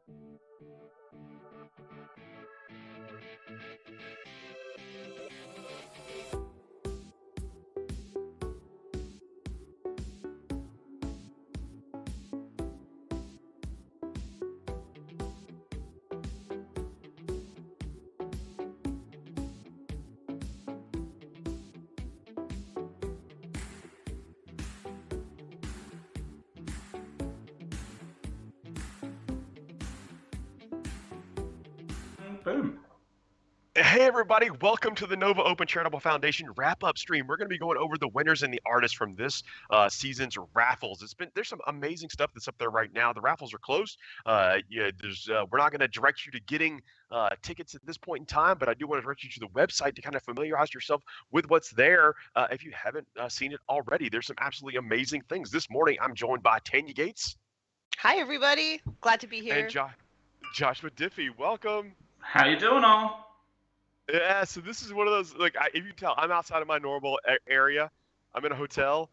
Boom. Hey everybody, welcome to the Nova Open Charitable Foundation wrap-up stream. We're going to be going over the winners and the artists from this season's raffles. There's some amazing stuff that's up there right now. The raffles are closed. We're not going to direct you to getting tickets at this point in time, but I do want to direct you to the website to kind of familiarize yourself with what's there if you haven't seen it already. There's some absolutely amazing things. This morning, I'm joined by Tanya Gates. Hi everybody, glad to be here. And Joshua Diffie, welcome. How you doing, all? Yeah, so this is one of those, like, if you can tell, I'm outside of my normal area. I'm in a hotel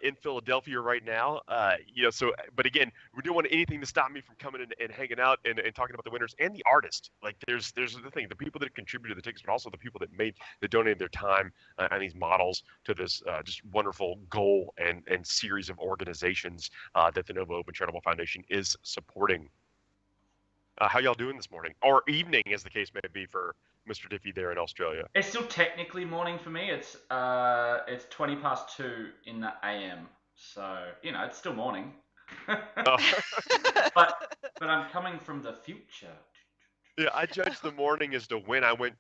in Philadelphia right now. But again, we don't want anything to stop me from coming in and hanging out and talking about the winners and the artist. Like, there's the thing, the people that contributed the tickets, but also the people that donated their time and these models to this just wonderful goal and series of organizations that the Nova Open Charitable Foundation is supporting. How y'all doing this morning, or evening, as the case may be for Mr. Diffie there in Australia? It's still technically morning for me. It's 20 past 2 in the AM, so it's still morning. Oh. but I'm coming from the future. Yeah, I judge the morning as to when I went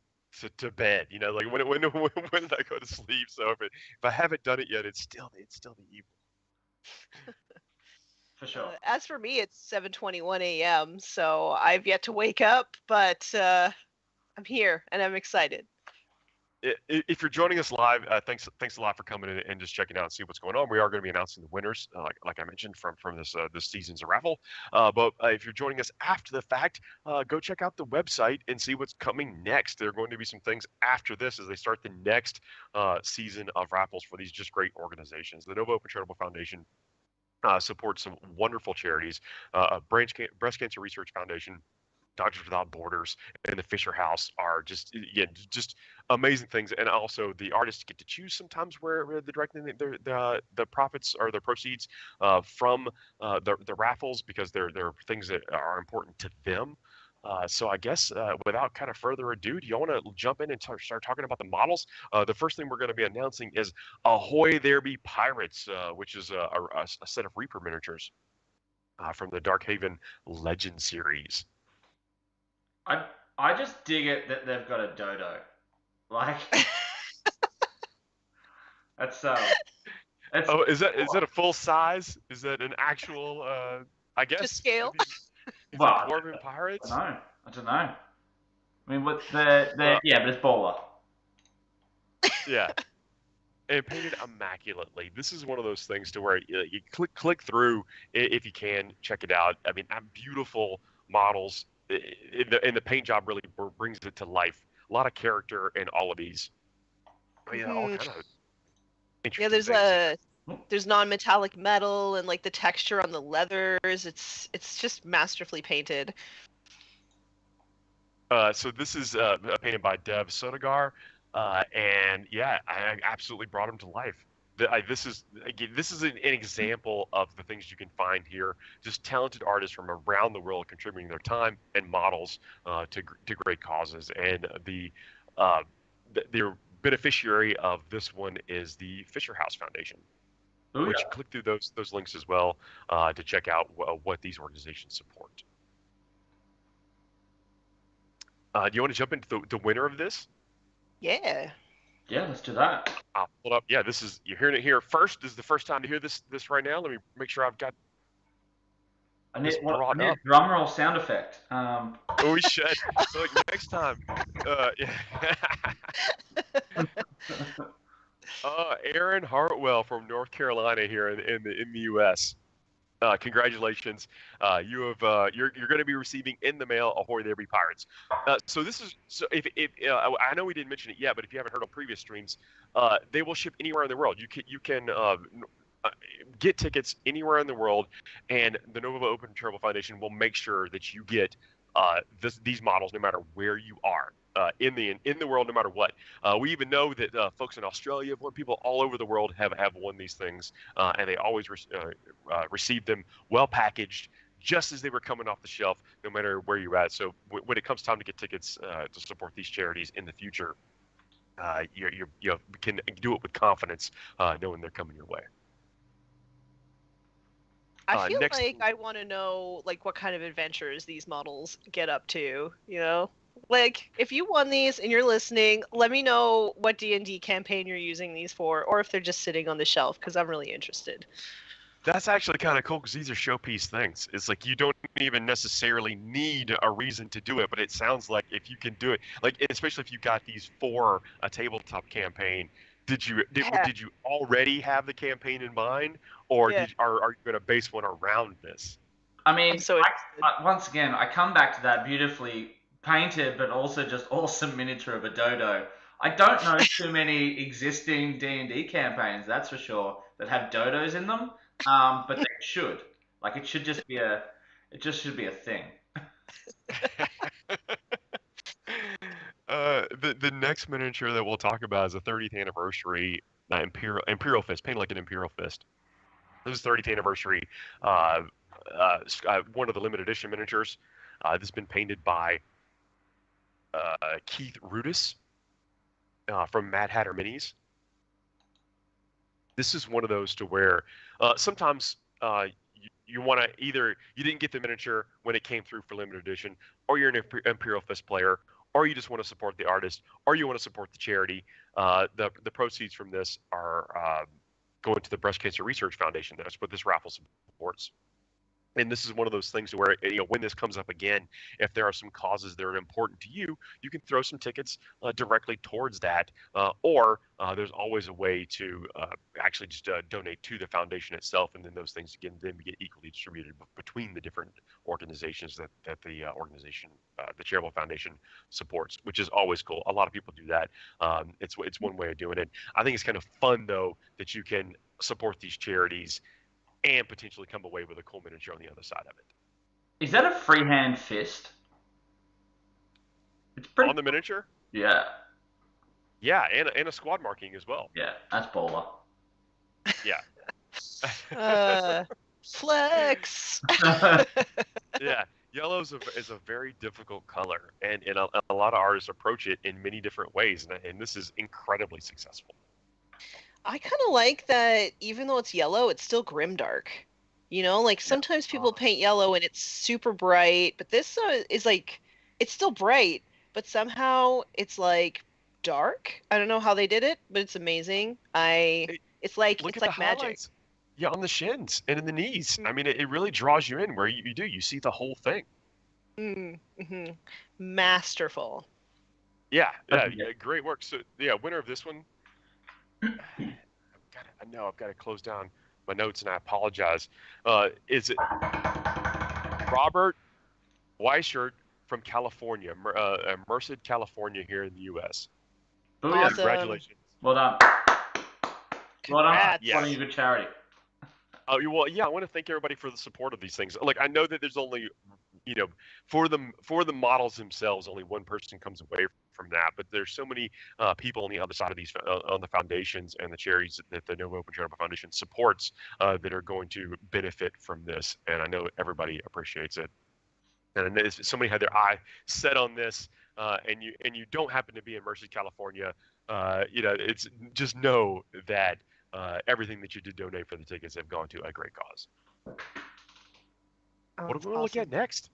to bed. Like when did I go to sleep? So if I haven't done it yet, it's still the evening. For sure. As for me, it's 7:21 a.m., so I've yet to wake up, but I'm here and I'm excited. If you're joining us live, thanks a lot for coming in and just checking out and see what's going on. We are going to be announcing the winners, like I mentioned, from this season's raffle. But if you're joining us after the fact, go check out the website and see what's coming next. There are going to be some things after this as they start the next season of raffles for these just great organizations. The Nova Open Charitable Foundation supports some wonderful charities, Breast Cancer Research Foundation, Doctors Without Borders, and the Fisher House are just amazing things. And also the artists get to choose sometimes where they're directing the profits or the proceeds from the raffles, because they're things that are important to them. So I guess without kind of further ado, do you want to jump in and start talking about the models? The first thing we're going to be announcing is Ahoy There Be Pirates, which is a set of Reaper miniatures from the Darkhaven Legend series. I just dig it that they've got a dodo. Like, that's oh, is that a full size? Is that an actual? I guess. To scale. Well, Dwarven pirates. I don't know. I mean, what yeah, but it's baller. Yeah. And painted immaculately. This is one of those things to where you click through if you can, check it out. I mean, beautiful models. And the paint job really brings it to life. A lot of character in all of these. I mean, all kind of interesting things. There's non-metallic metal and like the texture on the leathers. It's just masterfully painted. So this is painted by Dev Sodagar, and yeah, I absolutely brought him to life. This is an example of the things you can find here. Just talented artists from around the world contributing their time and models to great causes. And the beneficiary of this one is the Fisher House Foundation. Ooh, which yeah. click through those links as well to check out what these organizations support. Do you want to jump into the winner of this? Yeah. Yeah, let's do that. I'll pull it up. Yeah, you're hearing it here first. This is the first time to hear this right now. Let me make sure I've got. I need a drum roll sound effect. Oh, we should. Look, next time. Yeah. Aaron Hartwell from North Carolina here in the U.S. Congratulations. You're going to be receiving in the mail Ahoy There Be Pirates. So if I know we didn't mention it yet, but if you haven't heard on previous streams, they will ship anywhere in the world. You can get tickets anywhere in the world, and the Nova Open Charitable Foundation will make sure that you get these models no matter where you are. In the world, no matter what. We even know that folks in Australia have won. People all over the world have won these things, and they always receive them well packaged, just as they were coming off the shelf, no matter where you're at. So when it comes time to get tickets to support these charities in the future, you can do it with confidence, knowing they're coming your way. I feel like I want to know like what kind of adventures these models get up to, you know? Like if you won these and you're listening, let me know what D&D campaign you're using these for, or if they're just sitting on the shelf, because I'm really interested. That's actually kind of cool because these are showpiece things. It's like you don't even necessarily need a reason to do it, but it sounds like if you can do it, like especially if you got these for a tabletop campaign, did you already have the campaign in mind, or are you going to base one around this? I mean, once again, I come back to that beautifully painted, but also just awesome miniature of a dodo. I don't know too many existing D&D campaigns, that's for sure, that have dodos in them. But they should. Like it should just be a thing. The next miniature that we'll talk about is the 30th anniversary Imperial Fist, painted like an Imperial Fist. This is 30th anniversary. One of the limited edition miniatures. This has been painted by Keith Rudis from Mad Hatter Minis. This is one of those to where sometimes you want to either you didn't get the miniature when it came through for limited edition, or you're an Imperial Fist player, or you just want to support the artist, or you want to support the charity. The proceeds from this are going to the Breast Cancer Research Foundation. That's what this raffle supports. And this is one of those things where, when this comes up again, if there are some causes that are important to you, you can throw some tickets directly towards that. Or there's always a way to actually just donate to the foundation itself. And then those things, again, then get equally distributed between the different organizations that the Charitable Foundation supports, which is always cool. A lot of people do that. It's one way of doing it. I think it's kind of fun, though, that you can support these charities and potentially come away with a cool miniature on the other side of it. Is that a freehand fist? It's pretty on the miniature? Yeah. Yeah, and a squad marking as well. Yeah, that's baller. Yeah. Flex. Yeah, yellow is a very difficult color, and a lot of artists approach it in many different ways, and this is incredibly successful. I kind of like that even though it's yellow, it's still grimdark. Like sometimes people paint yellow and it's super bright, but this is like, it's still bright, but somehow it's like dark. I don't know how they did it, but it's amazing. It's like magic. Highlights. Yeah, on the shins and in the knees. I mean, it really draws you in where you see the whole thing. Mm-hmm. Masterful. Yeah, great work. So, winner of this one. I know I've got to close down my notes, and I apologize. Is it Robert Weichert from California, Merced, California, here in the U.S.? Awesome. Congratulations! Well done. Well done. Yes. Funding a good charity. Well, yeah, I want to thank everybody for the support of these things. Like, I know that there's only, for the models themselves, only one person comes away from that, but there's so many people on the other side of these, on the foundations and the charities that the Nova Open Charitable Foundation supports that are going to benefit from this, and I know everybody appreciates it. And if somebody had their eye set on this, and you don't happen to be in Merced, California, it's just know that everything that you did donate for the tickets have gone to a great cause. What do we want to look at next?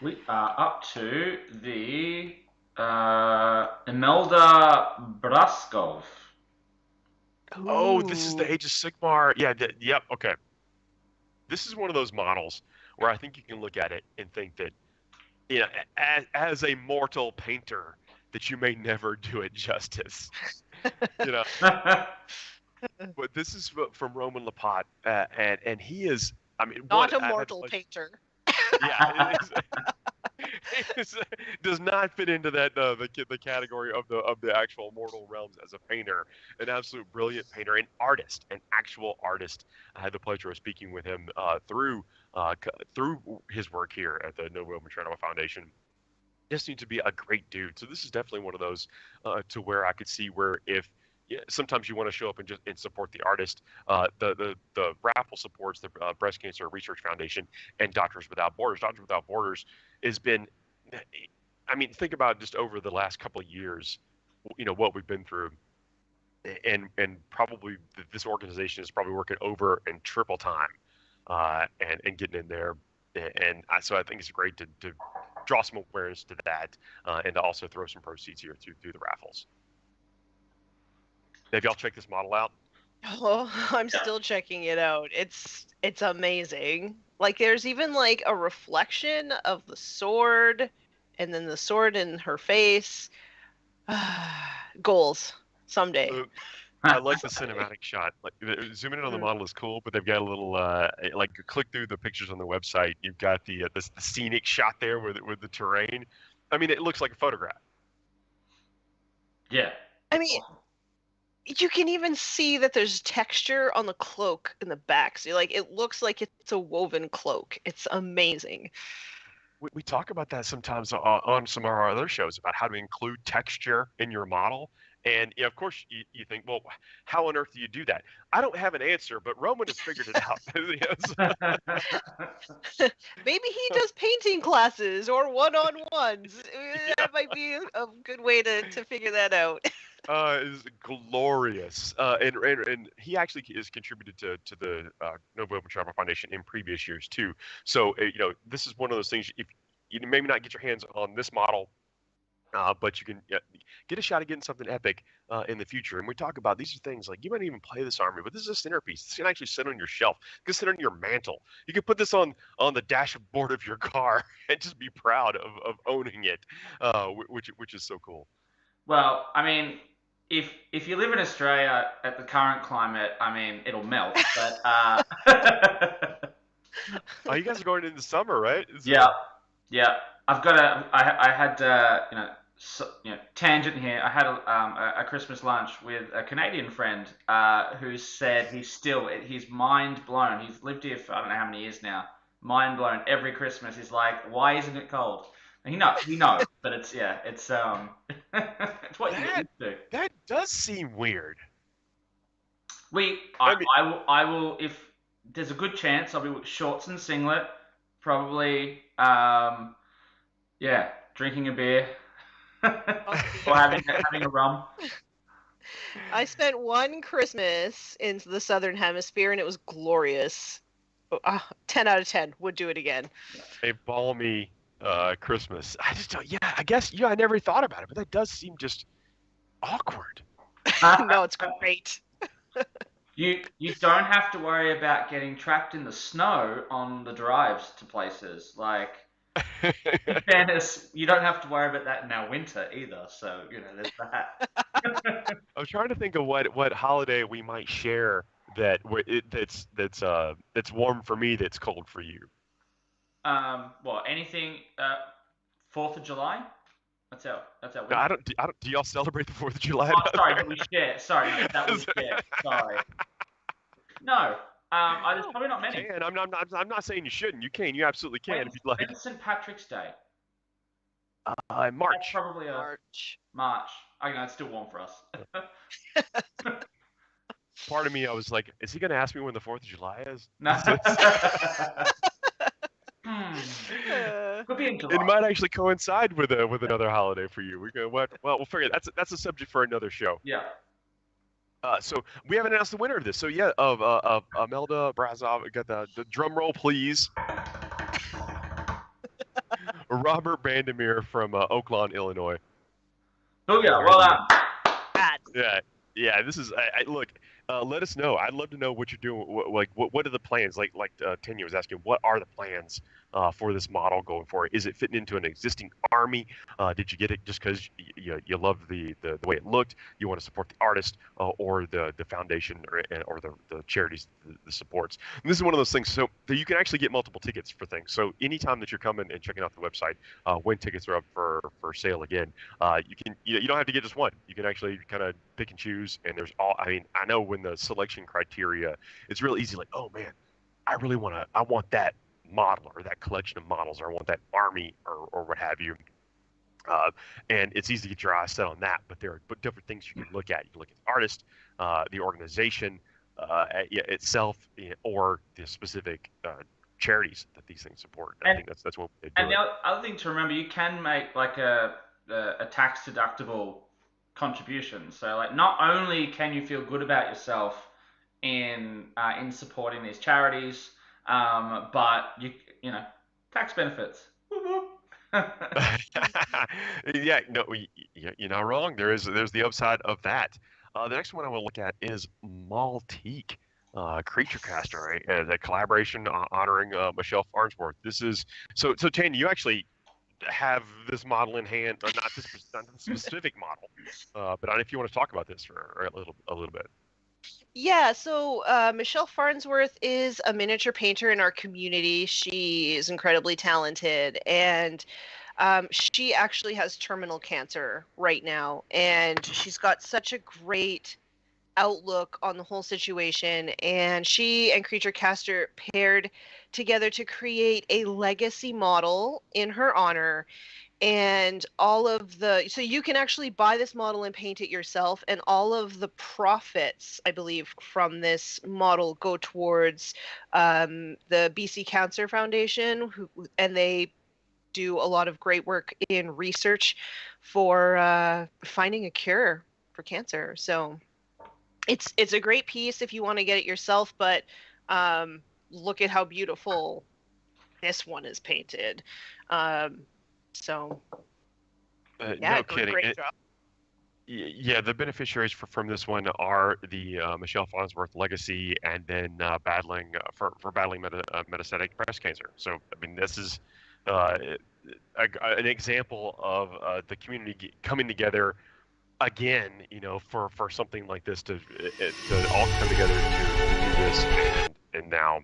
We are up to the Imelda Braskov. Oh, this is the Age of Sigmar. Yeah, yep, okay. This is one of those models where I think you can look at it and think that, as a mortal painter, that you may never do it justice. But this is from Roman Lapat, and he is, not a mortal painter. Yeah, does not fit into that the category of the actual mortal realms as a painter, an absolute brilliant painter, an artist, an actual artist. I had the pleasure of speaking with him through his work here at the Novo Matrano Foundation. Just seems to be a great dude. So this is definitely one of those to where I could see where if sometimes you want to show up and just support the artist. The Raffle supports the Breast Cancer Research Foundation and Doctors Without Borders. Doctors Without Borders has been, I mean, think about just over the last couple of years, what we've been through, and probably this organization is probably working over and triple time, and getting in there, so I think it's great to draw some awareness to that, and to also throw some proceeds here through the raffles. Have y'all checked this model out? Oh, I'm still checking it out. It's amazing. Like there's even like a reflection of the sword, and then the sword in her face. Goals someday. I like the cinematic shot. Like zooming in on the model is cool, but they've got a little like you click through the pictures on the website. You've got the scenic shot there with the terrain. I mean, it looks like a photograph. Yeah. I mean, you can even see that there's texture on the cloak in the back. So like it looks like it's a woven cloak. It's amazing. We talk about that sometimes on some of our other shows about how to include texture in your model. And of course, you think, well, how on earth do you do that? I don't have an answer, but Roman has figured it out. Maybe he does painting classes or one-on-ones. That might be a good way to figure that out. Is glorious, and he actually has contributed to the Novo Matrano Foundation in previous years too. So this is one of those things. If you maybe not get your hands on this model, but you can get a shot at getting something epic in the future. And we talk about these are things like you might even play this army, but this is a centerpiece. This can actually sit on your shelf. It can sit on your mantle. You can put this on the dashboard of your car and just be proud of owning it, which is so cool. Well, I mean, if you live in Australia at the current climate, I mean, it'll melt. But oh, you guys are going into summer, right? Yeah. I've got I had tangent here. I had a Christmas lunch with a Canadian friend who said he's mind blown. He's lived here for I don't know how many years now. Mind blown every Christmas. He's like, why isn't it cold? And he knows, but it's it's what you do. That does seem weird. I will if there's a good chance I'll be with shorts and singlet, probably drinking a beer or having a rum. I spent one Christmas in the Southern Hemisphere and it was glorious. 10 out of 10. Would do it again. A balmy Christmas. I just don't. Yeah, I guess. I never thought about it, but that does seem just awkward. No, it's great. You don't have to worry about getting trapped in the snow on the drives to places. Like, in fairness, you don't have to worry about that in our winter either. So there's that. I'm trying to think of what holiday we might share that's warm for me, that's cold for you. Well, anything 4th of July? That's our No, I don't. Do y'all celebrate the 4th of July? Oh, sorry, that we share. Sorry, no, that we share. Sorry. No, there's probably not many. And I'm not saying you shouldn't. You can. You absolutely can if you'd like. When's St. Patrick's Day? March. That's probably March. I know it's still warm for us. Part of me, I was like, is he going to ask me when the 4th of July is? No. Could be in July. It might actually coincide with another holiday for you. Well, we'll figure it. That's a subject for another show. Yeah. So we haven't announced the winner of this. So yeah, of Imelda Brazov, got the drum roll, please. Robert Bandemir from Oaklawn, Illinois. Oh yeah, well done. Yeah. This is look. Let us know. I'd love to know what you're doing. What are the plans? Tanya was asking, what are the plans for this model going forward? Is it fitting into an existing army? Did you get it just because you love the way it looked? You want to support the artist or the foundation or the charities the supports? And this is one of those things. So that you can actually get multiple tickets for things. So anytime that you're coming and checking out the website, when tickets are up for sale again, you don't have to get just one. You can actually kind of pick and choose. And there's all. I mean, I know when the selection criteria, it's real easy. Like, oh man, I want that model or that collection of models, or I want that army or what have you. And it's easy to get your eyes set on that, but there are different things you can look at. You can look at the artist, the organization itself, or the specific charities that these things support. And I think that's what they do. And the other thing to remember, you can make like a tax deductible contribution. So like, not only can you feel good about yourself in supporting these charities, but you know, tax benefits. Yeah, no, you're not wrong. There's the upside of that. The next one I want to look at is Maltique, Creature Caster, right? The collaboration honoring Michelle Farnsworth. This is so Tanya, you actually have this model in hand, or not this specific model, but if you want to talk about this for a little bit. Yeah, so Michelle Farnsworth is a miniature painter in our community. She is incredibly talented, and she actually has terminal cancer right now, and she's got such a great outlook on the whole situation. And she and Creature Caster paired together to create a legacy model in her honor. And so you can actually buy this model and paint it yourself, and all of the profits, I believe, from this model go towards the BC Cancer Foundation, and they do a lot of great work in research for finding a cure for cancer. So it's a great piece if you want to get it yourself, but look at how beautiful this one is painted. So, yeah, no kidding. Great job. Yeah, the beneficiaries from this one are the Michelle Farnsworth legacy, and then battling metastatic breast cancer. So, I mean, this is an example of the community coming together again, for something like this to all come together to do this, and now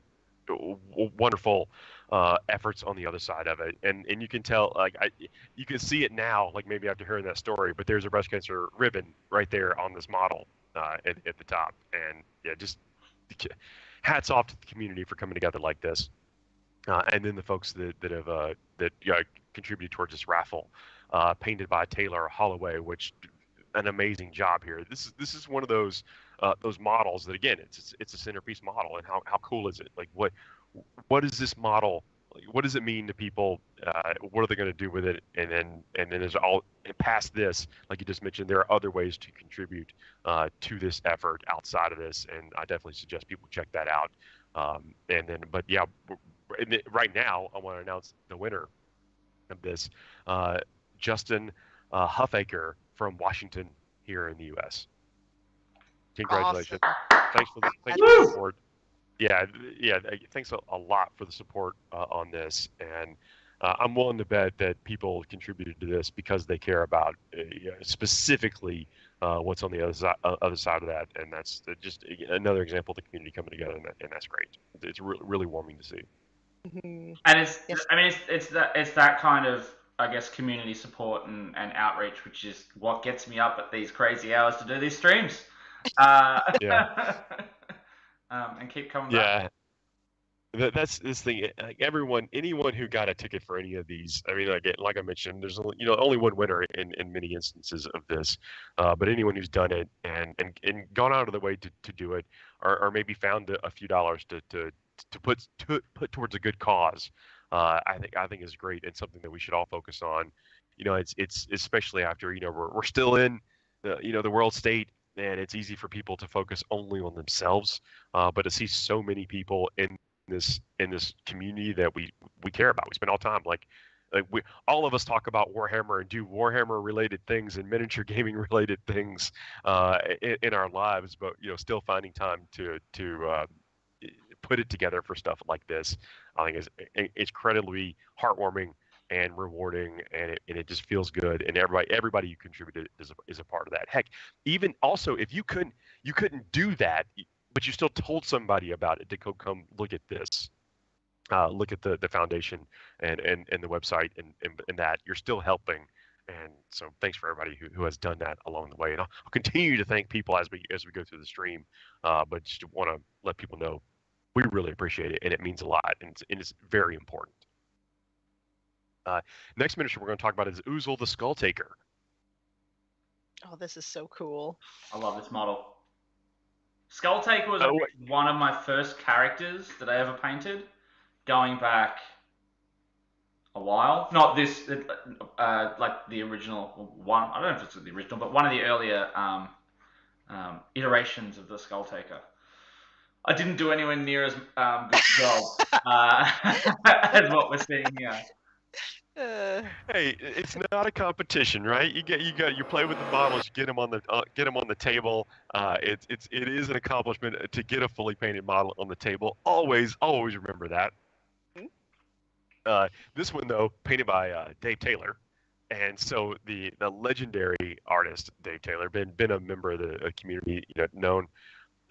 wonderful efforts on the other side of it, and you can tell, you can see it now, like maybe after hearing that story, but there's a breast cancer ribbon right there on this model at the top, and yeah, just hats off to the community for coming together like this, and then the folks that have contributed towards this raffle, painted by Taylor Holloway, which an amazing job here. This is one of those models that, again, it's a centerpiece model, and how cool is it? Like, what is this model? What does it mean to people? What are they going to do with it? And then there's past this, like you just mentioned, there are other ways to contribute to this effort outside of this, and I definitely suggest people check that out. But yeah, right now I want to announce the winner of this, Justin Huffaker from Washington here in the U.S. Congratulations! Awesome. Thanks for the support. Yeah. Thanks a lot for the support on this, and I'm willing to bet that people contributed to this because they care about specifically what's on the other side of that, and that's just another example of the community coming together, and that's great. It's really warming to see. Mm-hmm. And it's that kind of, I guess, community support and outreach, which is what gets me up at these crazy hours to do these streams. Yeah. And keep coming back. Yeah, that's this thing. Like anyone who got a ticket for any of these, I mean, like I mentioned, there's only one winner in many instances of this, but anyone who's done it and gone out of the way to do it, or maybe found a few dollars to put towards a good cause, I think is great, and something that we should all focus on. It's especially after we're still in the world state, and it's easy for people to focus only on themselves, but to see so many people in this community that we care about, we spend all time, like like all of us talk about Warhammer and do Warhammer related things and miniature gaming related things in our lives, but still finding time to put it together for stuff like this, I think is incredibly heartwarming and rewarding, and it just feels good. And everybody you contributed is a part of that. Heck, even also if you couldn't do that, but you still told somebody about it to go come look at this. Look at the foundation and the website and that you're still helping, and so thanks for everybody who has done that along the way. And I'll continue to thank people as we go through the stream, but just want to let people know we really appreciate it and it means a lot, and it's very important. Next miniature we're going to talk about is Oozle the Skull Taker. Oh, this is so cool. I love this model. Skull Taker was one of my first characters that I ever painted, going back a while. Not this, like the original one. I don't know if it's the original, but one of the earlier iterations of the Skull Taker. I didn't do anywhere near as good a job as what we're seeing here. Hey, it's not a competition, right? You play with the models, you get them on the table. It is an accomplishment to get a fully painted model on the table. Always remember that. This one though, painted by Dave Taylor, and so the legendary artist Dave Taylor, been a member of the community, known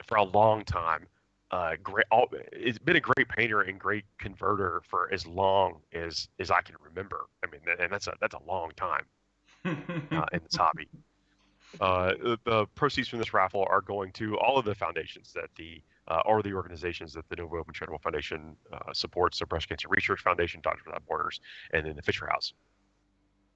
for a long time. It's been a great painter and great converter for as long as I can remember. I mean, and that's a long time in this hobby. The proceeds from this raffle are going to all of the foundations that or the organizations that the Novo Open Charitable Foundation supports: the Breast Cancer Research Foundation, Doctors Without Borders, and then the Fisher House.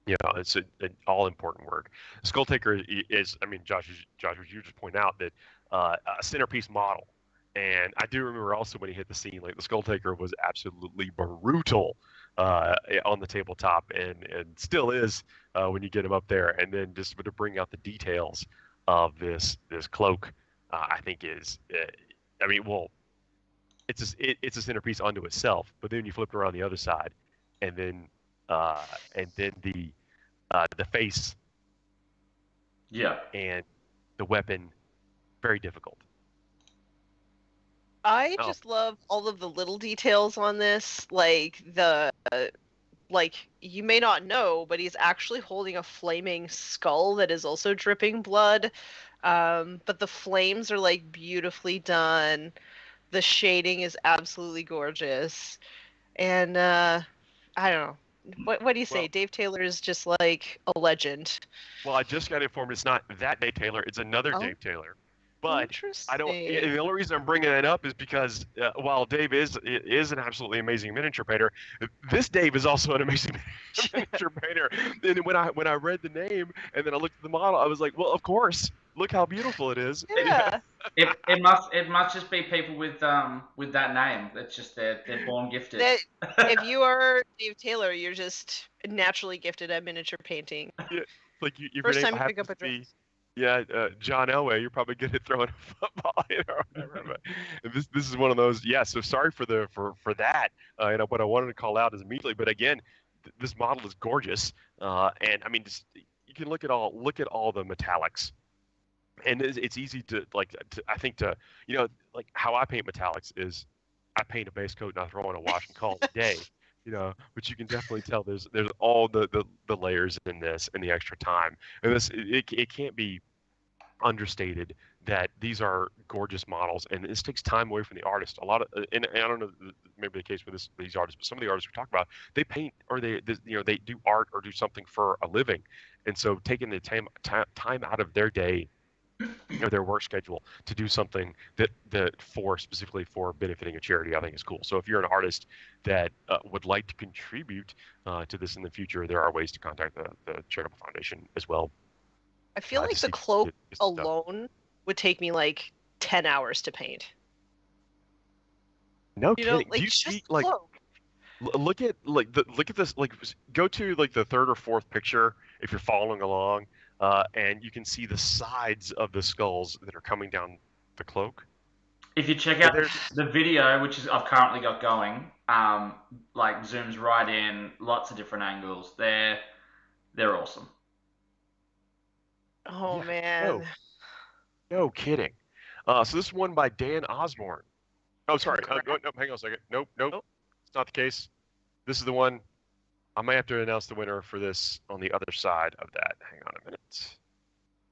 It's an all important work. Skull Taker is, I mean, Josh, you just point out that a centerpiece model. And I do remember also when he hit the scene, like the Skull Taker was absolutely brutal on the tabletop, and still is when you get him up there. And then just to bring out the details of this cloak, I think is, it's a centerpiece unto itself. But then you flip it around the other side, and then the face, and the weapon, very difficult. I just love all of the little details on this, like you may not know, but he's actually holding a flaming skull that is also dripping blood. But the flames are like beautifully done. The shading is absolutely gorgeous, and I don't know. What do you say? Dave Taylor is just like a legend. Well, I just got informed it's not that Dave Taylor; it's another Dave Taylor. But I don't. The only reason I'm bringing it up is because while Dave is an absolutely amazing miniature painter, this Dave is also an amazing miniature painter. And when I read the name and then I looked at the model, I was like, well, of course. Look how beautiful it is. Yeah. it must just be people with that name. That's just they're born gifted. If you are Dave Taylor, you're just naturally gifted at miniature painting. Yeah, like you first time you pick up a dress. Yeah, John Elway, you're probably good at throwing a football, or whatever. But this is one of those. Yeah, so sorry for that. What I wanted to call out is immediately. But again, this model is gorgeous, and I mean, you can look at all the metallics, and it's easy to I think like how I paint metallics is I paint a base coat and I throw in a wash and call it a day. But you can definitely tell there's all the layers in this and the extra time, and it can't be understated that these are gorgeous models, and this takes time away from the artist. A lot of, and I don't know, maybe the case with these artists, but some of the artists we talk about, they paint or they do art or do something for a living, and so taking the time out of their day or their work schedule to do something that specifically for benefiting a charity, I think is cool. So if you're an artist that would like to contribute to this in the future, there are ways to contact the charitable foundation as well. I feel like the cloak alone would take me like 10 hours to paint. No kidding. Like, do you just see like cloak. look at this, like go to like the third or fourth picture if you're following along. And you can see the sides of the skulls that are coming down the cloak. If you check out the video, which I've currently got going, like zooms right in, lots of different angles. They're awesome. Oh Yeah, man. no, no kidding. So this is one by Dan Osborne. Oh, sorry. Congrats. No, hang on a second. Nope, nope, Oh, it's not the case. This is the one. I may have to announce the winner for this on the other side of that. Hang on a minute.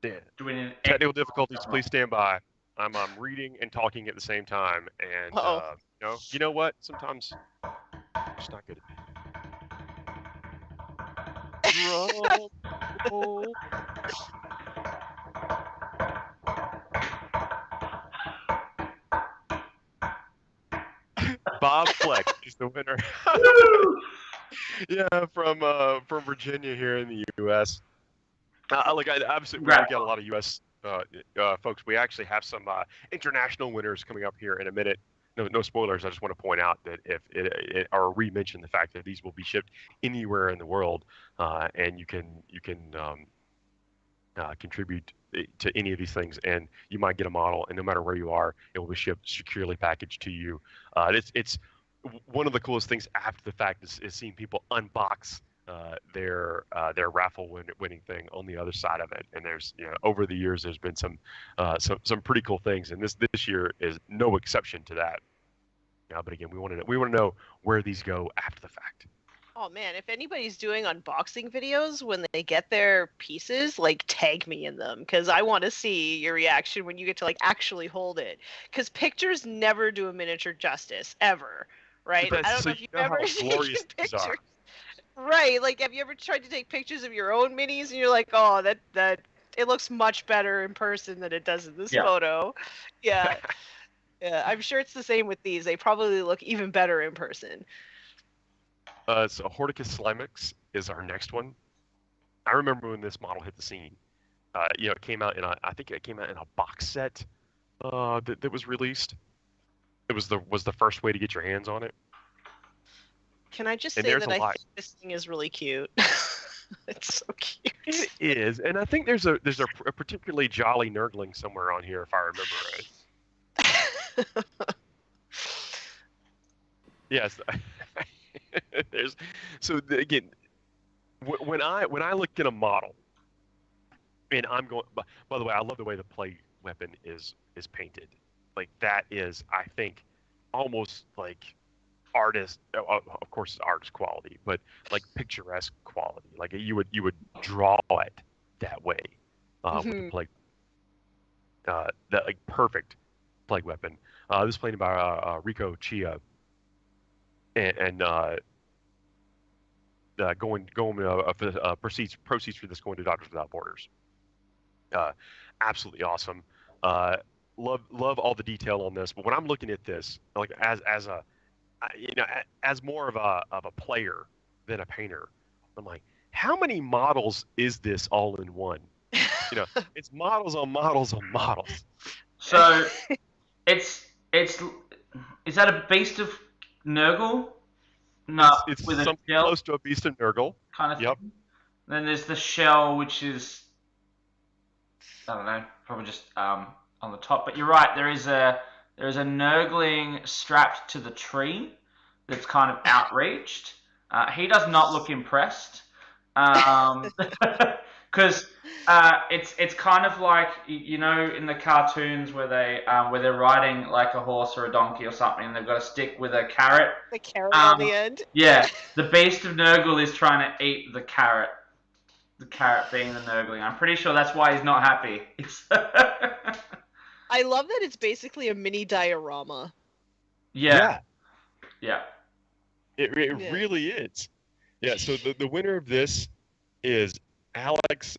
Dan. Doing an Technical excellent difficulties. job. Please stand by. I'm reading and talking at the same time, and uh-oh. you know what? Sometimes it's not good. Drum roll. Bob Fleck is the winner. Yeah, from Virginia here in the U.S. Look, obviously we got a lot of U.S. Folks. We actually have some international winners coming up here in a minute. No spoilers. I just want to point out that if or re-mention the fact that these will be shipped anywhere in the world, and you can contribute to any of these things, and you might get a model, and no matter where you are, it will be shipped securely packaged to you. It's one of the coolest things after the fact is seeing people unbox their raffle winning thing on the other side of it. And there's over the years there's been some pretty cool things, and this year is no exception to that. But again, we want to know where these go after the fact. Oh man, if anybody's doing unboxing videos when they get their pieces, like tag me in them because I want to see your reaction when you get to like actually hold it. Because pictures never do a miniature justice ever, right? I don't know if you've ever taken pictures. Right, like have you ever tried to take pictures of your own minis and you're like, oh, that it looks much better in person than it does in this photo. Yeah. Yeah, I'm sure it's the same with these. They probably look even better in person. So Horticus Slimix is our next one. I remember when this model hit the scene. It came out I think it came out in a box set that was released. It was the first way to get your hands on it. Can I just say that I think this thing is really cute? It's so cute. It is, and I think there's a particularly jolly Nurgling somewhere on here if I remember right. Yes. Again, when I look at a model, and I'm going. By the way, I love the way the play weapon is painted. Like that is, I think, almost like artist. Of course, it's artist quality, but like picturesque quality. Like you would draw it that way with the plague. That like perfect plague weapon. This is played by Rico Chia, and proceeds for this going to Doctors Without Borders. Absolutely awesome. Love all the detail on this. But when I'm looking at this, like as more of a player than a painter, I'm like, how many models is this all in one? It's models on models on models. So is that a beast of Nurgle? No, it's with something a shell close to a beast of Nurgle. kind of Yep. thing. Then there's the shell, which is I don't know, probably just on the top. But you're right, there is a Nurgling strapped to the tree that's kind of outreached. He does not look impressed. Because it's kind of like in the cartoons where they're riding like a horse or a donkey or something, and they've got a stick with a carrot. The carrot on the end. Yeah, the beast of Nurgle is trying to eat the carrot. The carrot being the Nurgling. I'm pretty sure that's why he's not happy. I love that it's basically a mini diorama. Yeah. It really is. Yeah. So the winner of this is Alex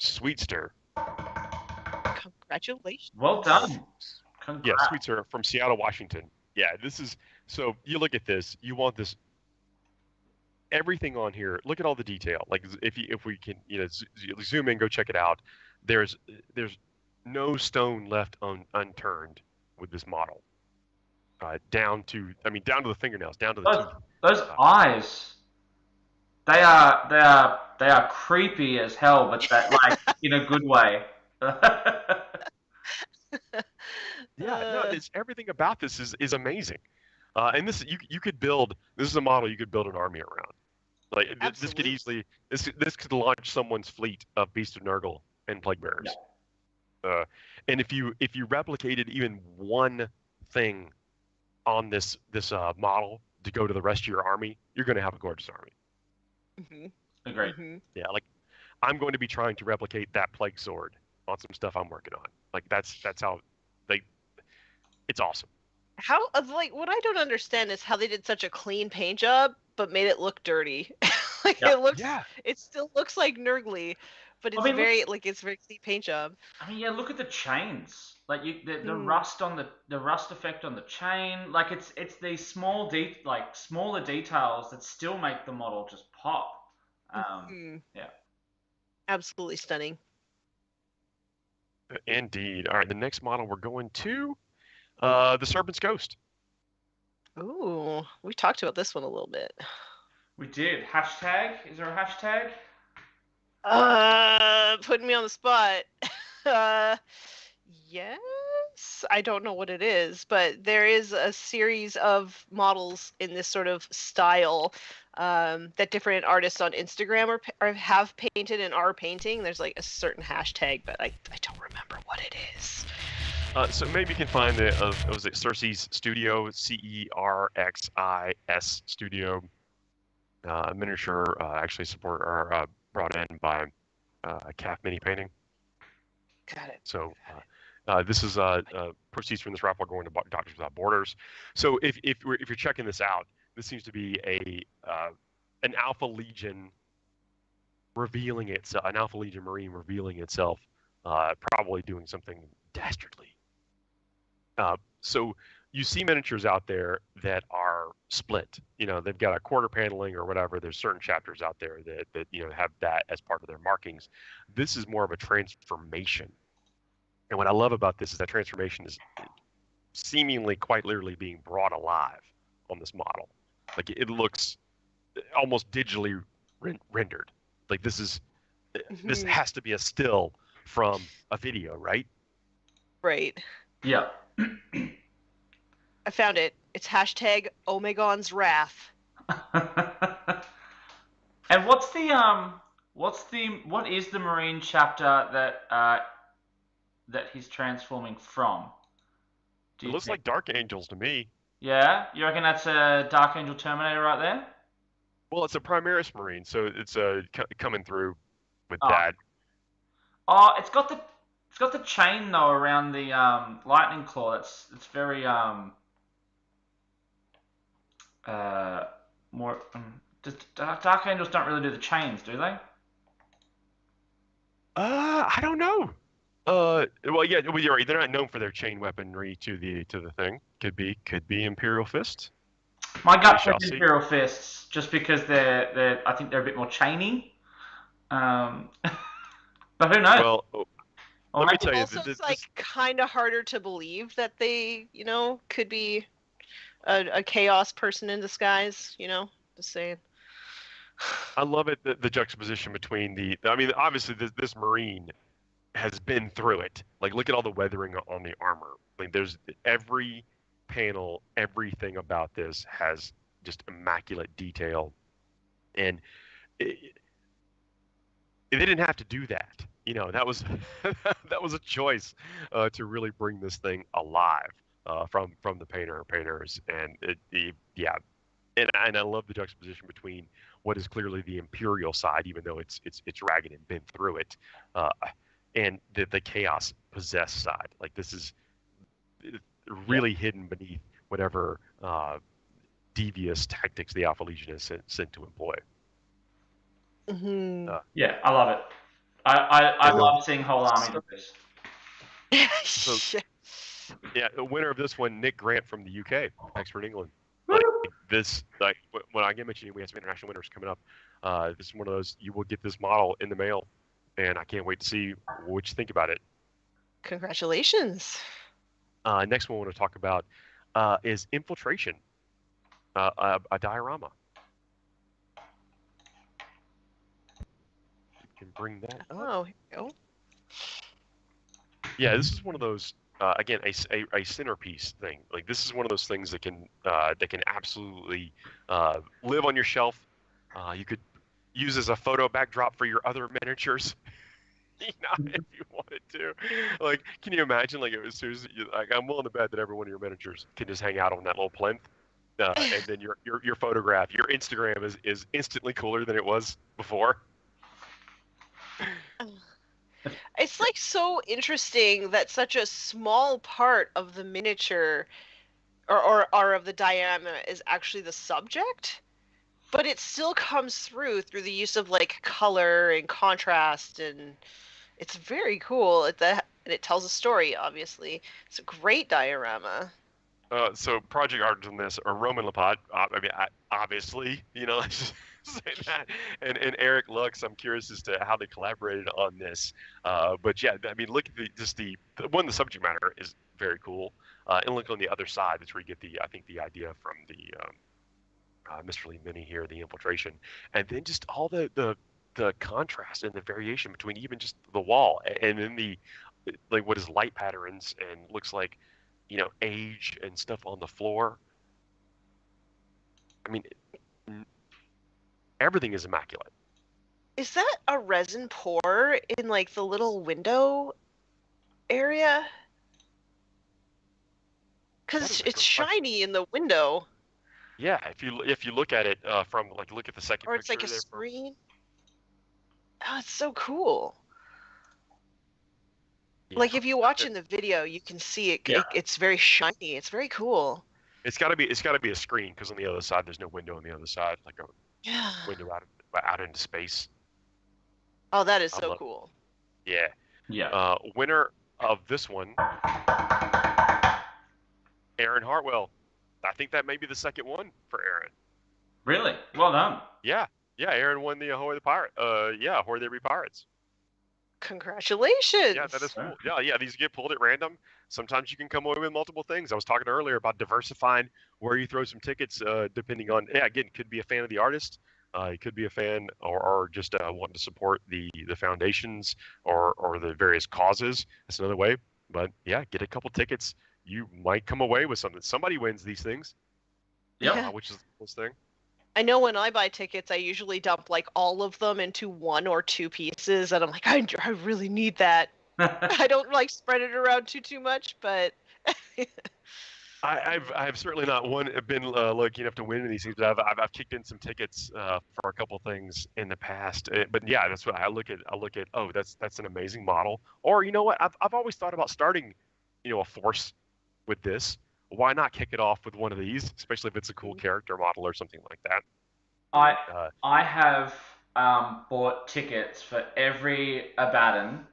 Sweetster. Congratulations. Well done. Congrats. Yeah, Sweetster from Seattle, Washington. Yeah, this is so you look at this, you want this everything on here. Look at all the detail. Like if we can zoom in, go check it out. There's no stone left unturned with this model. Down to the fingernails, down to the teeth. Those eyes, they are creepy as hell, but that like in a good way. Yeah, no, everything about this is amazing. And you could build. This is a model you could build an army around. Like this could Absolutely. easily this could launch someone's fleet of Beast of Nurgle and Plague Bearers. And if you replicated even one thing on this model to go to the rest of your army, you're going to have a gorgeous army. Mm-hmm. Agreed. Mm-hmm. Yeah, like I'm going to be trying to replicate that Plague Sword on some stuff I'm working on. Like that's how it's awesome. How like what I don't understand is how they did such a clean paint job but made it look dirty. Like Yeah. it still looks like Nurgly, but it's it's very clean paint job. I mean, yeah, look at the chains. Like the Hmm. rust on the rust effect on the chain. Like it's these smaller details that still make the model just pop. Mhm. Yeah. Absolutely stunning. Indeed. All right, the next model we're going to the Serpent's Ghost. Ooh, we talked about this one a little bit. We did. Hashtag? Is there a hashtag? Putting me on the spot. Yes. I don't know what it is, but there is a series of models in this sort of style that different artists on Instagram have painted and are painting. There's like a certain hashtag, but I don't remember what it is. So maybe you can find it. Was it Cersei's Studio? CERXIS Studio. Miniature actually brought in by Calf Mini Painting. Got it. So this is proceeds from this raffle going to Doctors Without Borders. So if you're checking this out, this seems to be an Alpha Legion revealing itself, an Alpha Legion Marine revealing itself, probably doing something dastardly. So you see miniatures out there that are split. You know, they've got a quarter paneling or whatever. There's certain chapters out there that have that as part of their markings. This is more of a transformation. And what I love about this is that transformation is seemingly quite literally being brought alive on this model. Like it looks almost digitally rendered. Like this has to be a still from a video, right? Right. Yeah. I found it. It's hashtag Omegon's Wrath. And what is the Marine chapter that he's transforming from? It looks like Dark Angels to me. Yeah? You reckon that's a Dark Angel Terminator right there? Well, it's a Primaris Marine, so it's coming through with Oh. that. Oh, it's got the chain though around the lightning claw. It's very more. Dark Angels don't really do the chains, do they? I don't know. Well, yeah, you're right. They're not known for their chain weaponry to the thing. Could be Imperial Fist. My gut says Imperial Fists, just because I think they're a bit more chainy. But who knows? Well, let me tell you. Also, it's like kind of harder to believe that they, could be a chaos person in disguise. Just saying. I love it, the juxtaposition between I mean, obviously this Marine has been through it. Like, look at all the weathering on the armor. Like, there's every panel, everything about this has just immaculate detail, and they didn't have to do that. That was that was a choice to really bring this thing alive from the painters, and and I love the juxtaposition between what is clearly the Imperial side, even though it's ragged and been through it, and the chaos possessed side. Like, this is really hidden beneath whatever devious tactics the Alpha Legion is sent to employ. Mm-hmm. Yeah, I love it. I love seeing whole army do this. So, yeah, the winner of this one, Nick Grant from the UK, Oxford, England. When I get mentioning we have some international winners coming up, this is one of those, you will get this model in the mail, and I can't wait to see what you think about it. Congratulations. Next one I want to talk about is Infiltration, a diorama. You can bring that up. Oh, here we go. Yeah, this is one of those again a centerpiece thing. Like this is one of those things that can absolutely live on your shelf. You could use as a photo backdrop for your other miniatures. If you wanted to. Like, can you imagine? Like, it was seriously, like, I'm willing to bet that every one of your miniatures can just hang out on that little plinth, and then your photograph, your Instagram is instantly cooler than it was before. It's like so interesting that such a small part of the miniature or of the diorama is actually the subject, but it still comes through the use of like color and contrast, and it's very cool. And it tells a story, obviously. It's a great diorama. So project art on this are Roman Lapat. Obviously, let's just say that, and Eric Lux. I'm curious as to how they collaborated on this. But yeah, I mean, look at the subject matter is very cool, and look on the other side. That's where you get the idea from the Mr. Lee Mini here, the infiltration, and then just all the contrast and the variation between even just the wall and then the like what is light patterns and looks like age and stuff on the floor. I mean, everything is immaculate. Is that a resin pour in like the little window area? Because it's shiny in the window. Yeah, if you look at it from look at the second or it's picture like a screen. Oh, it's so cool. Yeah. Like if you watch in the video, you can see it. Yeah. It's very shiny. It's very cool. It's got to be a screen because on the other side there's no window on the other side, like a window out into space. Oh, that is so cool. Yeah. Yeah. Winner of this one, Aaron Hartwell. I think that may be the second one for Aaron. Really? Well done. Yeah. Aaron won the Ahoy the Pirate. Ahoy There Be Pirates. Congratulations. Yeah, that is cool. Yeah. These get pulled at random. Sometimes you can come away with multiple things. I was talking earlier about diversifying where you throw some tickets, depending on. Yeah, again, could be a fan of the artist. You could be a fan or just wanting to support the foundations or the various causes. That's another way. But yeah, get a couple tickets. You might come away with something. Somebody wins these things. Yeah. Which is the coolest thing. I know when I buy tickets, I usually dump like all of them into one or two pieces, and I'm like, I really need that. I don't like spread it around too much, but I've certainly not been lucky enough to win any of these things, but I've kicked in some tickets for a couple things in the past. But yeah, that's what I look at. Oh, that's an amazing model. Or you know what? I've always thought about starting, a force with this. Why not kick it off with one of these, especially if it's a cool character model or something like that? I have bought tickets for every Abaddon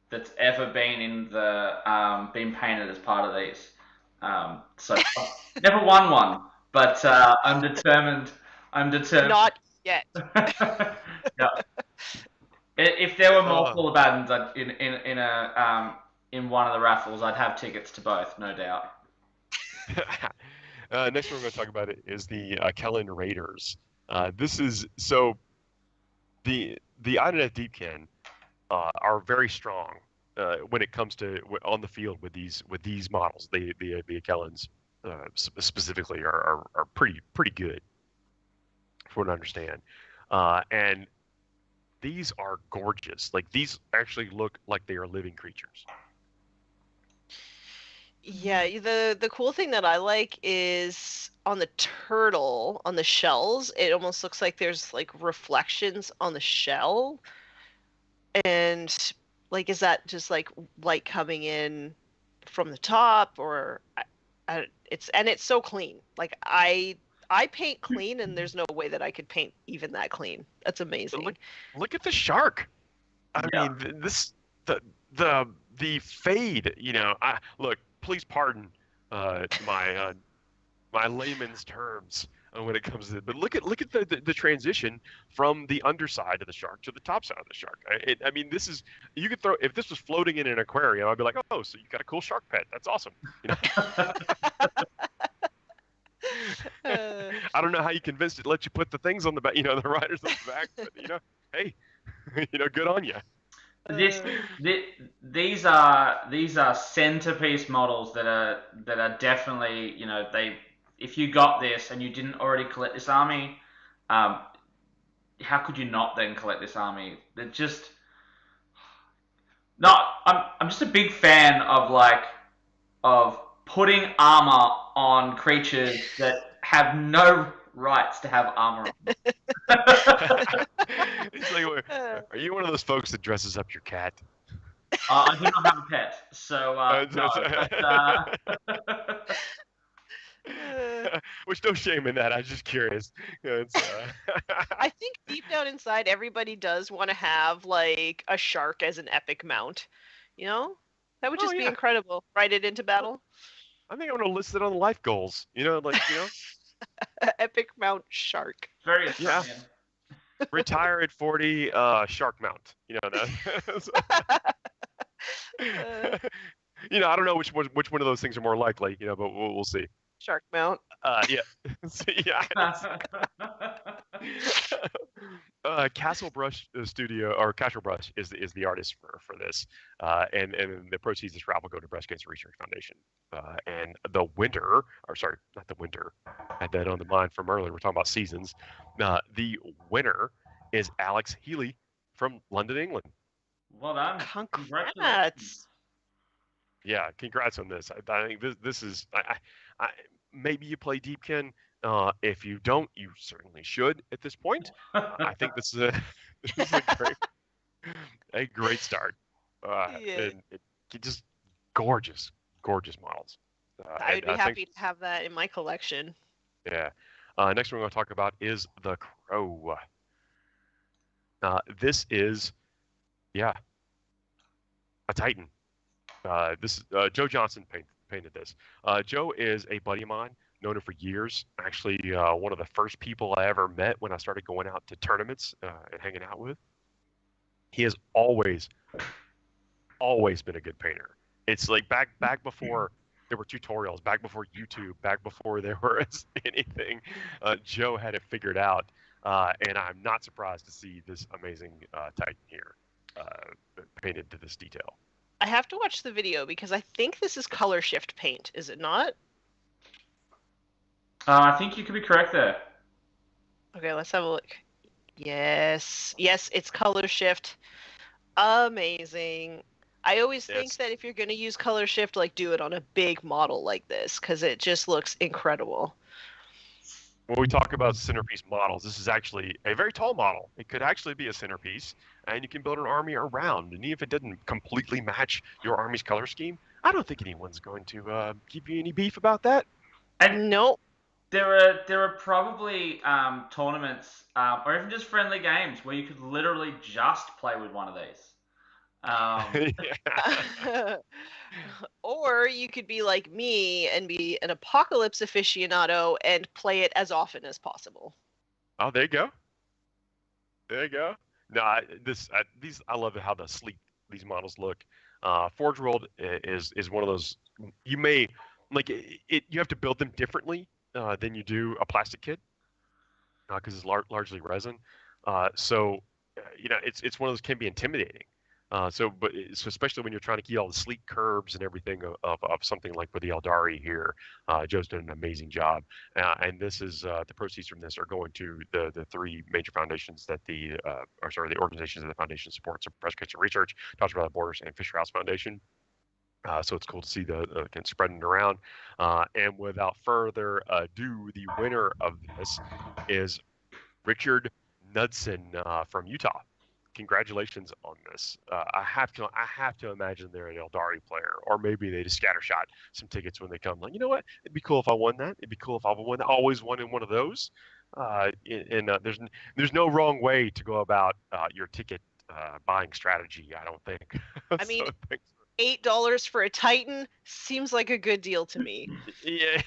that's ever been in the been painted as part of these. So I've never won one, but I'm determined. not yet. Yeah. If there were multiple Abaddons in one of the raffles, I'd have tickets to both, no doubt. Next one we're going to talk about is the Kellen Raiders. This is so the INF Deepkin are very strong when it comes to on the field with these models. The Kellens specifically are pretty good, from what I understand, and these are gorgeous. Like these actually look like they are living creatures. Yeah, the cool thing that I like is on the turtle, on the shells, it almost looks like there's like reflections on the shell. And like, is that just like light coming in from the top, or it's so clean. Like I paint clean, and there's no way that I could paint even that clean. That's amazing. Look at the shark. I mean, the fade. Look. Please pardon my layman's terms when it comes to it. But look at the transition from the underside of the shark to the top side of the shark. I mean, this is you could throw if this was floating in an aquarium, I'd be like, oh, so you got a cool shark pet. That's awesome. I don't know how you convinced it to let you put the things on the back, the riders on the back, but hey, good on you. This, Uh, these are centerpiece models that are definitely, they, if you got this and you didn't already collect this army, um, how could you not then collect this army? They're just no. I'm just a big fan of of putting armor on creatures that have no rights to have armor on. It's like, are you one of those folks that dresses up your cat? I do not have a pet, so no. uh, Which no shame in that. I was just curious. I think deep down inside, everybody does want to have like a shark as an epic mount. You know, that would Oh just be yeah. incredible. Ride it into battle. I think I'm gonna list it on the life goals. Epic mount shark. Very Yeah. Australian. Retire at 40, shark mount. That. Uh, I don't know which one of those things are more likely. But we'll see. shark mount. Yeah. Yeah. Castle Brush Studio or Castle Brush is the artist for this, and the proceeds of this raffle go to Breast Cancer Research Foundation. And the winner, or sorry, not the winter, I had that on the mind from earlier. We're talking about seasons. The winner is Alex Healy from London, England. Well done. Congratulations. Congrats. Yeah, congrats on this. I think this is maybe you play Deepkin. If you don't, you certainly should at this point. I think this is a great start. Yeah. And it just gorgeous models. I'd be happy to have that in my collection. Yeah. Next one we're going to talk about is the Crow. This is, a Titan. This Joe Johnson painted this. Joe is a buddy of mine, known him for years. Actually, one of the first people I ever met when I started going out to tournaments and hanging out with. He has always been a good painter. It's like back before there were tutorials, back before YouTube, back before there was anything. Joe had it figured out, and I'm not surprised to see this amazing Titan here painted to this detail. I have to watch the video because I think this is color shift paint, is it not? I think you could be correct there. Okay, let's have a look. Yes, it's color shift. Amazing. I always think that if you're going to use color shift, like do it on a big model like this because it just looks incredible. When we talk about centerpiece models, this is actually a very tall model. It could actually be a centerpiece, and you can build an army around. And even if it didn't completely match your army's color scheme, I don't think anyone's going to give you any beef about that. And nope. There are probably tournaments or even just friendly games where you could literally just play with one of these. Or you could be like me and be an apocalypse aficionado and play it as often as possible. Oh, there you go. No, I love how sleek these models look. Forge World is one of those you may like it. You have to build them differently than you do a plastic kit because it's largely resin. So it's one of those can be intimidating. So especially when you're trying to keep all the sleek curves and everything of something like with the Eldari here, Joe's done an amazing job. And this is the proceeds from this are going to the three major foundations that the organizations that the foundation supports: so Breast Cancer Research, Doctors Without Borders, and Fisher House Foundation. So it's cool to see the spreading around. And without further ado, the winner of this is Richard Knudsen from Utah. Congratulations on this. I have to imagine they're an Eldari player, or maybe they just scattershot some tickets when they come. Like, you know what? It'd be cool if I won that. It'd be cool if I won. Always won in one of those. There's no wrong way to go about your ticket buying strategy. I don't think. I mean, $8 for a Titan seems like a good deal to me. Yeah.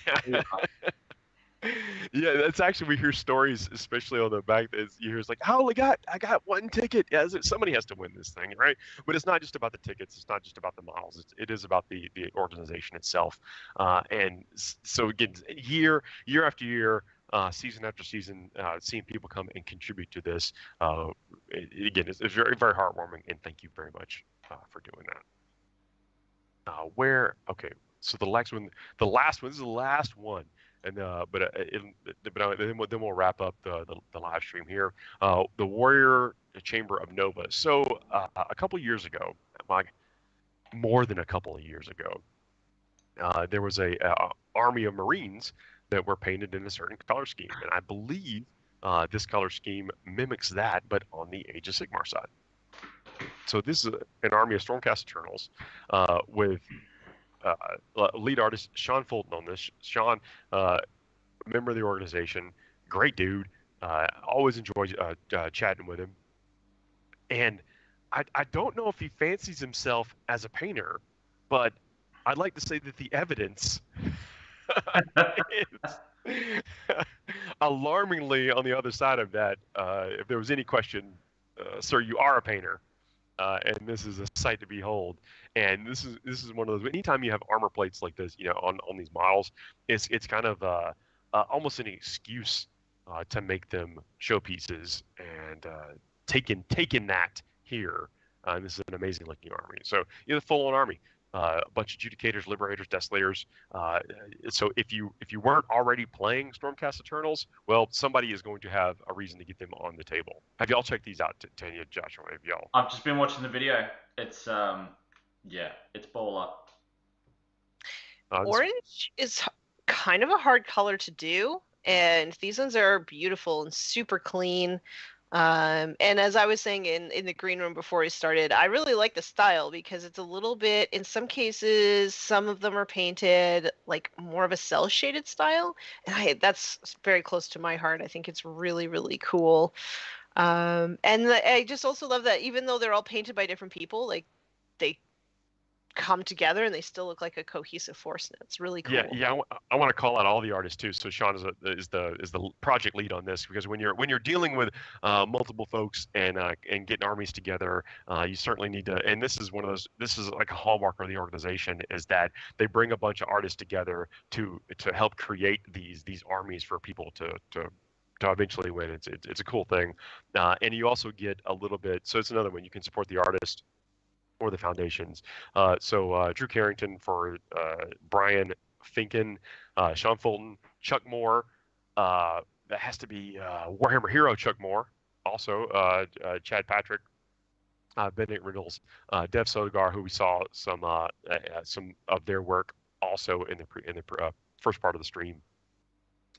Yeah, that's actually we hear stories, especially on the back. You hear it's like, I got one ticket. Yeah, somebody has to win this thing, right? But it's not just about the tickets. It's not just about the models. It is about the organization itself. And so again, year after year, season after season, seeing people come and contribute to this. Again, it's very, very heartwarming, and thank you very much for doing that. Okay, so the last one, this is the last one, and then we'll wrap up the live stream here. The Warrior Chamber of Nova. So a couple years ago, like more than a couple of years ago, there was a army of Marines that were painted in a certain color scheme, and I believe this color scheme mimics that, but on the Age of Sigmar side. So this is an army of Stormcast Eternals with lead artist Sean Fulton on this. Sean, member of the organization, great dude. Always enjoy chatting with him. And I don't know if he fancies himself as a painter, but I'd like to say that the evidence is alarmingly on the other side of that. If there was any question, sir, you are a painter. And this is a sight to behold. And this is one of those. Anytime you have armor plates like this, on these models, it's kind of almost an excuse to make them showpieces. And taking that here, and this is an amazing looking army. So you have a full-on army. A bunch of Judicators, Liberators, Desolators. So if you weren't already playing Stormcast Eternals, well, somebody is going to have a reason to get them on the table. Have y'all checked these out, Tanya, Joshua? Have y'all? I've just been watching the video. It's it's baller. Orange is kind of a hard color to do, and these ones are beautiful and super clean. And as I was saying in the green room before we started, I really like the style because it's a little bit, in some cases, some of them are painted like more of a cell shaded style. And that's very close to my heart. I think it's really, really cool. And I just also love that even though they're all painted by different people, like they come together and they still look like a cohesive force. And it's really cool. Yeah. I want to call out all the artists too. So Sean is the project lead on this, because when you're dealing with multiple folks and getting armies together, you certainly need to. And this is one of those. This is like a hallmark of the organization, is that they bring a bunch of artists together to help create these armies for people to eventually win. It's a cool thing, and you also get a little bit. So it's another one, you can support the artist or the foundations. So Drew Carrington for Brian Finken, Sean Fulton, Chuck Moore. That has to be Warhammer Hero Chuck Moore. Also Chad Patrick, Benedict Riddles, Dev Sodegar, who we saw some of their work also in the first part of the stream.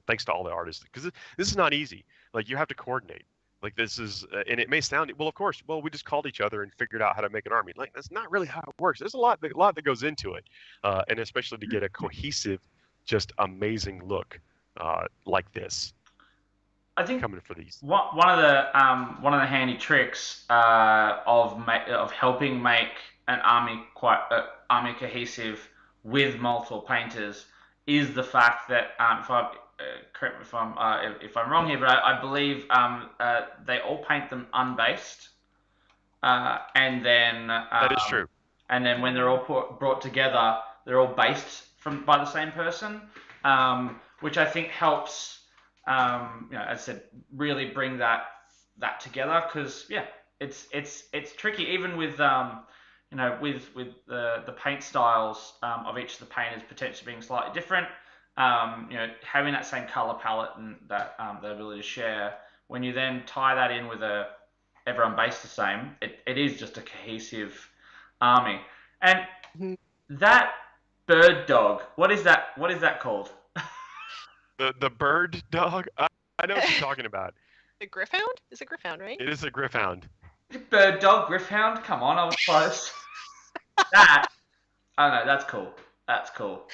Thanks to all the artists, because this is not easy. Like, you have to coordinate. Like, this is, and it may sound, well, of course, we just called each other and figured out how to make an army. Like, that's not really how it works. There's a lot that goes into it, and especially to get a cohesive, just amazing look like this. I think coming for these. One of the handy tricks of helping make an army army cohesive with multiple painters is the fact that correct me if I'm wrong here, but I believe they all paint them unbased, and then that is true. And then when they're all brought together, they're all based by the same person, which I think helps. As I said, really bring that together, because it's tricky even with with the paint styles of each of the painters potentially being slightly different. Having that same color palette and that the ability to share, when you then tie that in with everyone based the same, it is just a cohesive army. And that bird dog, what is that called? The bird dog? I know what you're talking about. The Gryphound? It's a Gryphound, right? It is a Gryphound. Bird dog, Gryphound? Come on, I was close. I don't know, that's cool. That's cool.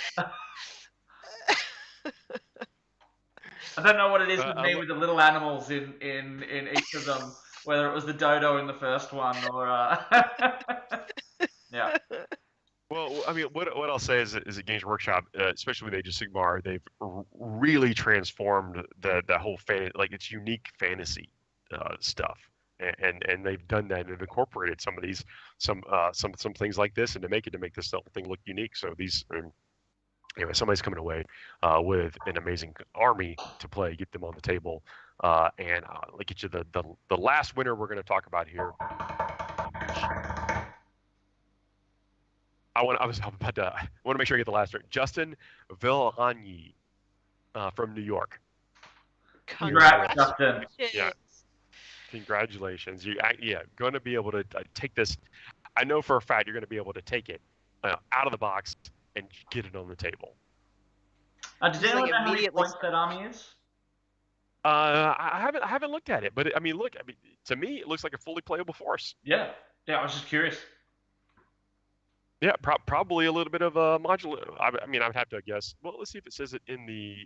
I don't know what it is with me with the little animals in each of them, whether it was the dodo in the first one or yeah. Well, I mean, what I'll say is at Games Workshop, especially with Age of Sigmar, they've really transformed the whole it's unique fantasy stuff, and they've done that and have incorporated some of these some things like this, and to make this thing look unique. So these anyway, somebody's coming away with an amazing army to play, get them on the table, and let me get you the last winner we're going to talk about here. I want to make sure I get the last right. Justin Villani from New York. Congrats, Justin. Yeah, congratulations. Going to be able to take this. I know for a fact you're going to be able to take it out of the box and get it on the table. Does anyone know how many points that army is? I haven't looked at it, but to me it looks like a fully playable force. Yeah, I was just curious. Yeah, probably a little bit of a modular. I would have to guess. Well, let's see if it says it in the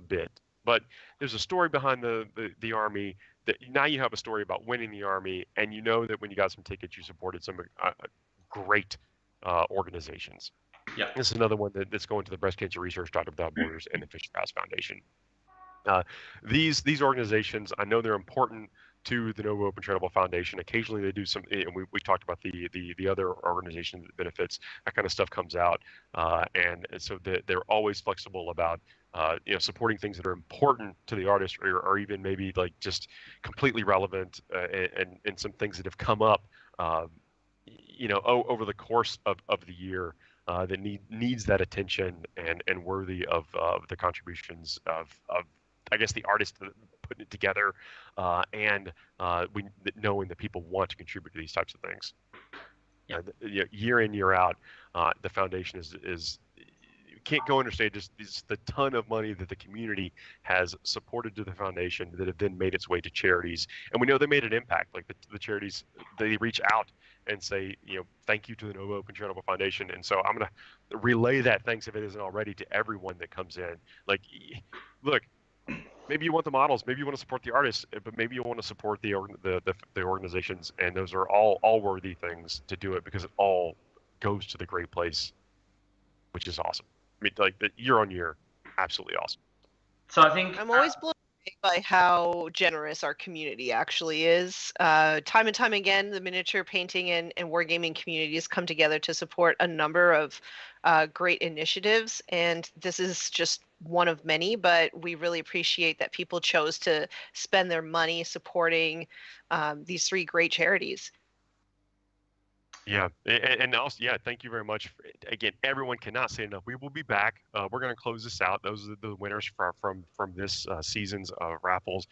bit. But there's a story behind the army. That now you have a story about winning the army, and you know that when you got some tickets, you supported some great organizations. Yeah, this is another one that's going to the Breast Cancer Research Doctor Without Borders and the Fisher House Foundation. These organizations, I know they're important to the Novo Open Charitable Foundation. Occasionally they do some, and we talked about the other organization that benefits. That kind of stuff comes out, and so they're always flexible about supporting things that are important to the artist, or even maybe like just completely relevant, and some things that have come up, over the course of the year. That needs that attention and worthy of the contributions of I guess the artist putting it together, and knowing that people want to contribute to these types of things. Year in, year out, the foundation is you can't go understate just the ton of money that the community has supported to the foundation that have then made its way to charities, and we know they made an impact. Like the charities, they reach out and say, thank you to the Novo Open Charitable Foundation. And so I'm going to relay that thanks, if it isn't already, to everyone that comes in. Like, look, maybe you want the models, maybe you want to support the artists, but maybe you want to support the organizations, and those are all worthy things to do it, because it all goes to the great place, which is awesome. I mean, like, the year on year, absolutely awesome. So I think I'm always blown away by how generous our community actually is. Time and time again, the miniature painting and wargaming communities come together to support a number of great initiatives, and this is just one of many, but we really appreciate that people chose to spend their money supporting these three great charities. Yeah, and also, thank you very much. Again, everyone cannot say enough. We will be back. We're going to close this out. Those are the winners from this season's raffles.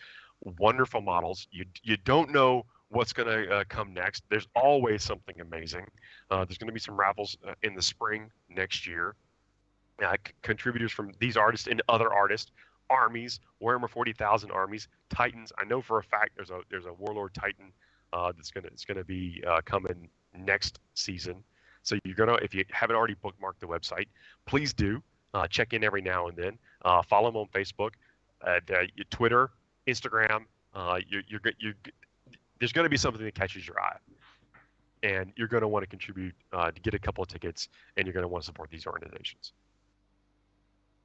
Wonderful models. You don't know what's going to come next. There's always something amazing. There's going to be some raffles in the spring next year. Contributors from these artists and other artists, armies, Warhammer 40,000 armies, Titans. I know for a fact there's a Warlord Titan that's gonna be coming next season. So if you haven't already bookmarked the website, please do check in every now and then. Follow them on Facebook, Twitter, Instagram. There's going to be something that catches your eye, and you're going to want to contribute to get a couple of tickets, and you're going to want to support these organizations.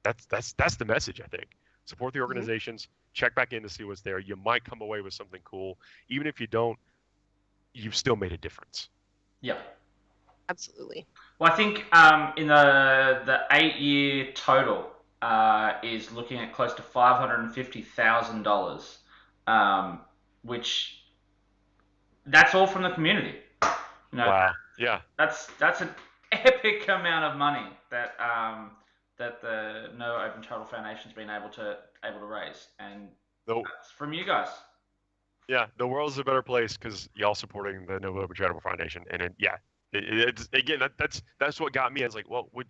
That's the message, I think. Support the organizations. Check back in to see what's there. You might come away with something cool. Even if you don't, you've still made a difference. Yeah. Absolutely. Well, I think in the 8-year total is looking at close to $550,000, which that's all from the community. Wow. Yeah. That's an epic amount of money that the No Open Charitable Foundation's been able to raise, and that's from you guys. Yeah, the world's a better place because y'all supporting the Novo Open Charitable Foundation, and it's again that's what got me. I was like, well, would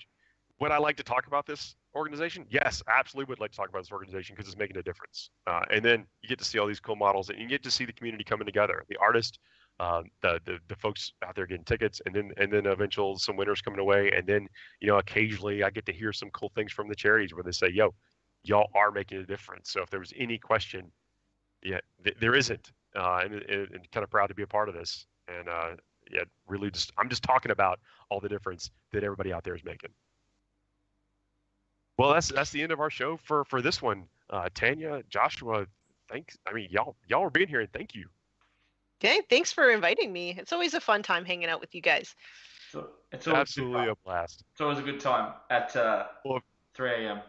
I like to talk about this organization? Yes, absolutely would like to talk about this organization because it's making a difference. And then you get to see all these cool models, and you get to see the community coming together. The artist, the folks out there getting tickets, and then eventually some winners coming away, and then occasionally I get to hear some cool things from the charities where they say, "Yo, y'all are making a difference." So if there was any question. Yeah, there isn't, and kind of proud to be a part of this. And really, I'm just talking about all the difference that everybody out there is making. Well, that's the end of our show for this one. Tanya, Joshua, thanks. I mean, y'all are being here, and thank you. Okay, thanks for inviting me. It's always a fun time hanging out with you guys. So it's always Absolutely good a blast. It's always a good time at Well, 3 a.m.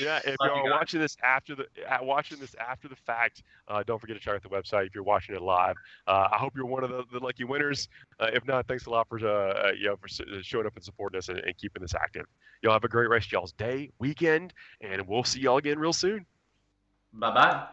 yeah, if Love you you're guys. watching this after the fact, don't forget to check out the website if you're watching it live. I hope you're one of the lucky winners. If not, thanks a lot for showing up and supporting us and keeping this active. Y'all have a great rest of y'all's day, weekend, and we'll see y'all again real soon. Bye bye.